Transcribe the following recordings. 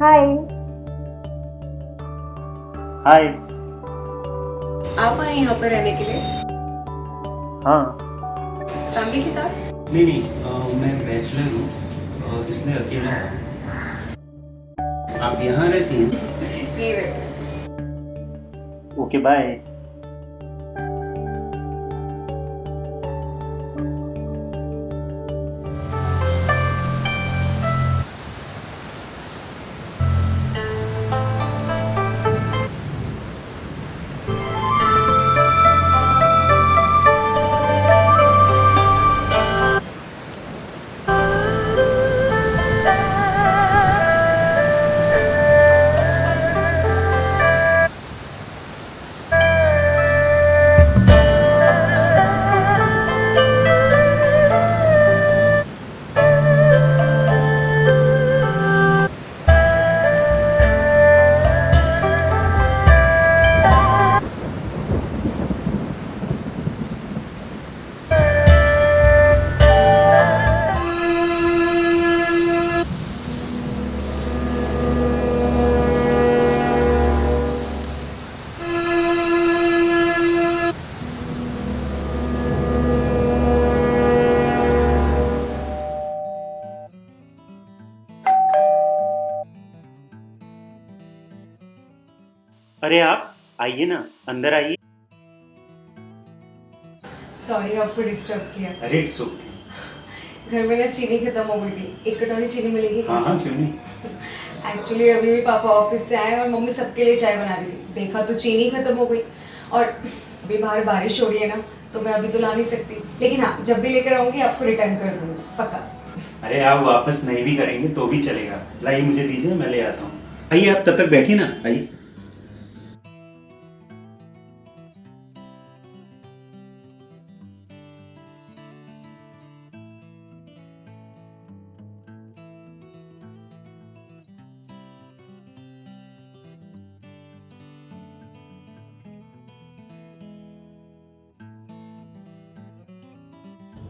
हाय। हाय। आप आए यहाँ पर रहने के लिए हाँ। फैमिली के साथ? नहीं नहीं, मैं बैचलर हूँ, इसलिए अकेला हूँ। आप यहाँ रहती हैं? यही रहते हैं। Okay bye. अरे आप आइए ना, अंदर आइए। सॉरी आपको डिस्टर्ब किया। अरे इट्स ओके। घर में ना चीनी खत्म हो गई थी, एक कटोरी चीनी मिलेगी क्या? हाँ हाँ, क्यों नहीं। एक्चुअली अभी भी पापा ऑफिस से आए और मम्मी सबके लिए चाय बना रही थी, देखा तो चीनी खत्म हो गई। और अभी बाहर बारिश हो रही है ना, तो मैं अभी तो ला नहीं सकती, लेकिन हाँ जब भी लेकर आऊंगी आपको रिटर्न कर दूंगी पक्का। अरे आप वापस नहीं भी करेंगे तो भी चलेगा। लाइए मुझे दीजिए, मैं ले आता हूँ। आइए आप तब तक बैठिए ना, आइए।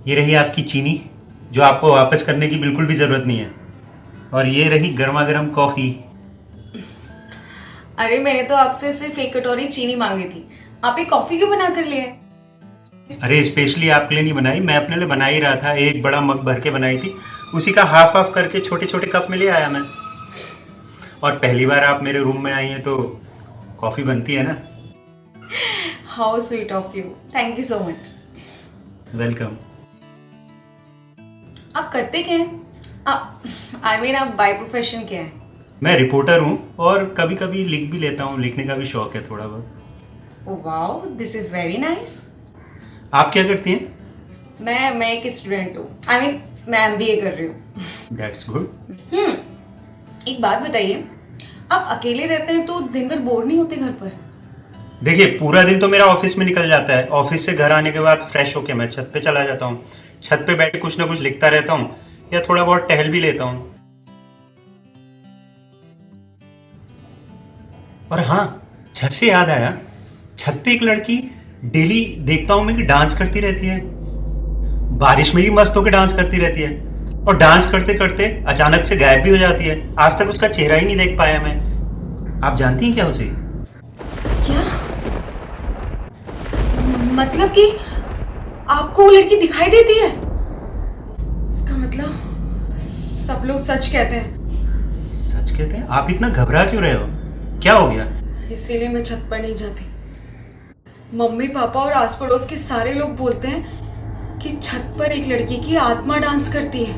ये रही आपकी चीनी, जो आपको वापस करने की बिल्कुल भी ज़रूरत नहीं है। और ये रही गर्मा गर्म कॉफ़ी। अरे मैंने तो आपसे सिर्फ एक कटोरी चीनी मांगी थी, आप एक कॉफी क्यों बना कर लिए? अरे स्पेशली आपके लिए नहीं बनाई, मैं अपने लिए बना ही रहा था। एक बड़ा मग भर के बनाई थी, उसी का हाफ हाफ करके छोटे छोटे कप में ले आया मैं। और पहली बार आप मेरे रूम में आई हैं तो कॉफ़ी बनती है ना। How sweet of you, thank you so much. Welcome. आप करते क्या हैं? आई मीन आप बाय प्रोफेशन क्या है? मैं रिपोर्टर हूँ और कभी कभी लिख भी लेता हूँ, लिखने का भी शौक है थोड़ा बहुत। Oh wow, this is very nice. आप क्या करती हैं? मैं एक स्टूडेंट हूँ, आई मीन मैं एमबीए कर रही हूँ। That's good. एक बात बताइए, आप अकेले रहते हैं तो दिन भर बोर नहीं होते घर पर? देखिए पूरा दिन तो मेरा ऑफिस में निकल जाता है। ऑफिस से घर आने के बाद फ्रेश होके मैं छत पे चला जाता हूँ। छत पे बैठ के कुछ ना कुछ लिखता रहता हूँ या थोड़ा बहुत टहल भी लेता हूँ। और हाँ, छत से याद आया, छत पे एक लड़की डेली देखता हूँ मैं कि डांस करती रहती है। बारिश में भी मस्त होकर डांस करती रहती है और डांस करते करते अचानक से गायब भी हो जाती है। आज तक उसका चेहरा ही नहीं देख पाया मैं। आप जानती हैं क्या उसे? क्या मतलब कि आपको वो लड़की दिखाई देती है? इसका मतलब सब लोग सच कहते हैं। सच कहते हैं? आप इतना घबरा क्यों रहे हो? क्या हो गया? इसीलिए मैं छत पर नहीं जाती। मम्मी पापा और आस पड़ोस के सारे लोग बोलते हैं कि छत पर एक लड़की की आत्मा डांस करती है,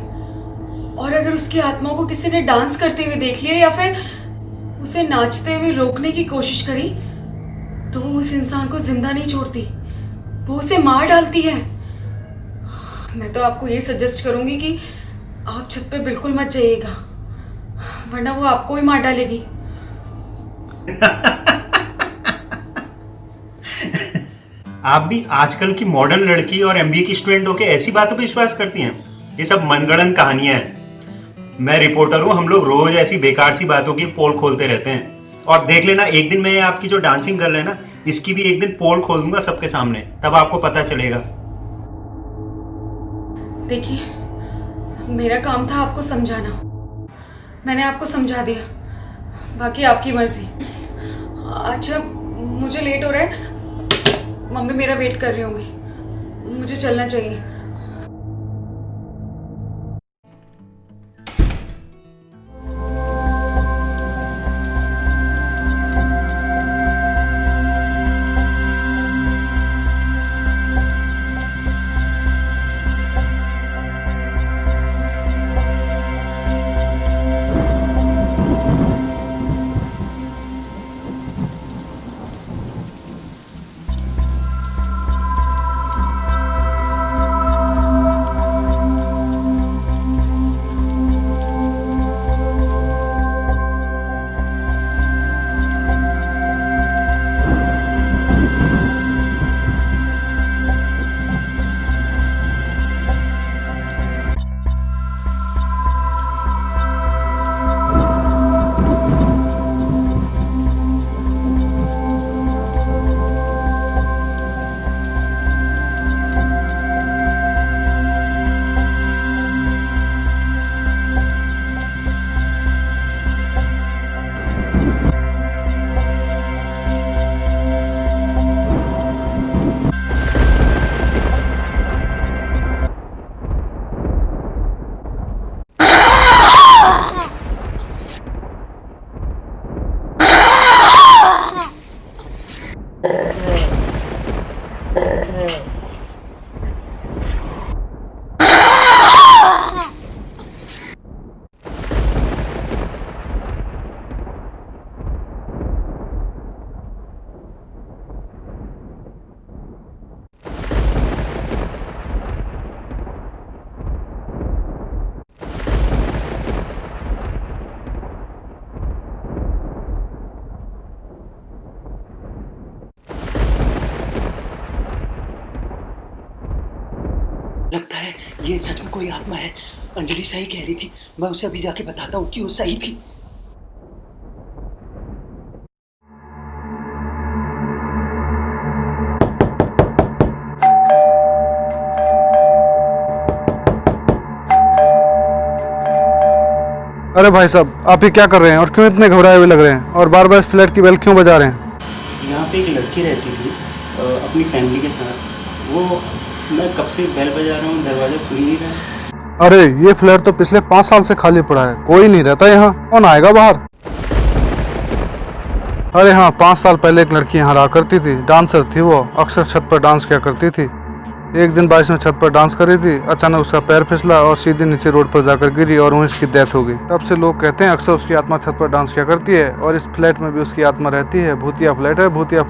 और अगर उसकी आत्मा को किसी ने डांस करते हुए देख लिया या फिर उसे नाचते हुए रोकने की कोशिश करी तो वो उस इंसान को जिंदा नहीं छोड़ती, वो उसे मार डालती है। मैं तो आपको ये सजेस्ट करूंगी कि आप छत पे बिल्कुल मत जाइएगा, वरना वो आपको ही मार डालेगी। आप भी आजकल की मॉडर्न लड़की और एमबीए की स्टूडेंट होके ऐसी बातों पे विश्वास करती हैं? ये सब मनगढ़ंत कहानियां हैं। मैं रिपोर्टर हूँ, हम लोग रोज ऐसी बेकार सी बातों की पोल खोलते रहते हैं। और देख लेना, एक दिन मैं आपकी जो डांसिंग गर्ल है ना, इसकी भी एक दिन पोल खोल दूंगा सबके सामने, तब आपको पता चलेगा। देखिए, मेरा काम था आपको समझाना, मैंने आपको समझा दिया। बाकी आपकी मर्जी। अच्छा, मुझे लेट हो रहा है, मम्मी मेरा वेट कर रही होंगी, मुझे चलना चाहिए। लगता है ये सच में कोई आत्मा है। अंजलि सही कह रही थी, मैं उसे अभी जाके बताता हूँ कि वो सही थी। अरे भाई साहब, आप ये क्या कर रहे हैं और क्यों इतने घबराए हुए लग रहे हैं और बार बार इस फ्लैट की बेल क्यों बजा रहे हैं? यहाँ पे एक लड़की रहती थी अपनी फैमिली के साथ। वो मैं कब से बेल बजा रहा हूँ, दरवाज़ा खुल ही नहीं रहा है। अरे ये फ्लैट तो पिछले 5 साल से खाली पड़ा है, कोई नहीं रहता यहाँ, कौन आएगा बाहर? अरे हाँ, 5 साल पहले एक लड़की यहाँ रहा करती थी, डांसर थी वो, अक्सर छत पर डांस किया करती थी। एक दिन बारिश में छत पर डांस कर रही थी, अचानक उसका पैर फिसला और सीधे नीचे रोड पर जाकर गिरी और वहीं उसकी डेथ हो गई। तब से लोग कहते हैं अक्सर उसकी आत्मा छत पर डांस किया करती है और इस फ्लैट में भी उसकी आत्मा रहती है। भूतिया फ्लैट है, भूतिया।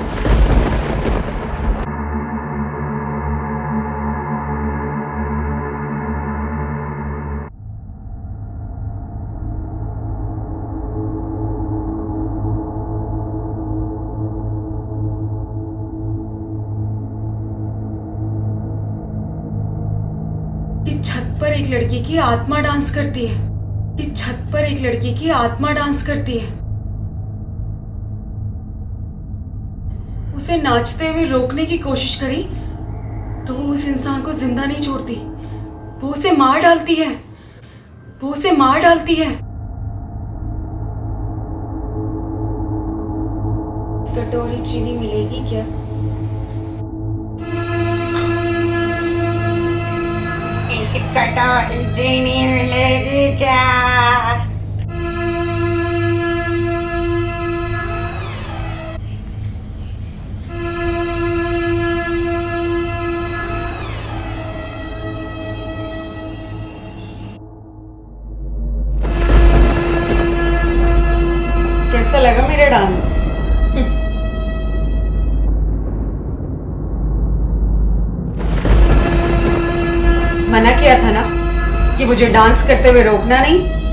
कि छत पर एक लड़की की आत्मा डांस करती है, कि छत पर एक लड़की की आत्मा डांस करती है। उसे नाचते हुए रोकने की कोशिश करी तो वो उस इंसान को जिंदा नहीं छोड़ती, वो उसे मार डालती है, वो उसे मार डालती है। कटोरी चीनी मिलेगी क्या? कटोरी चीनी मिलेगी क्या? कैसा लगा मेरा डांस? मना किया था ना कि मुझे डांस करते हुए रोकना नहीं।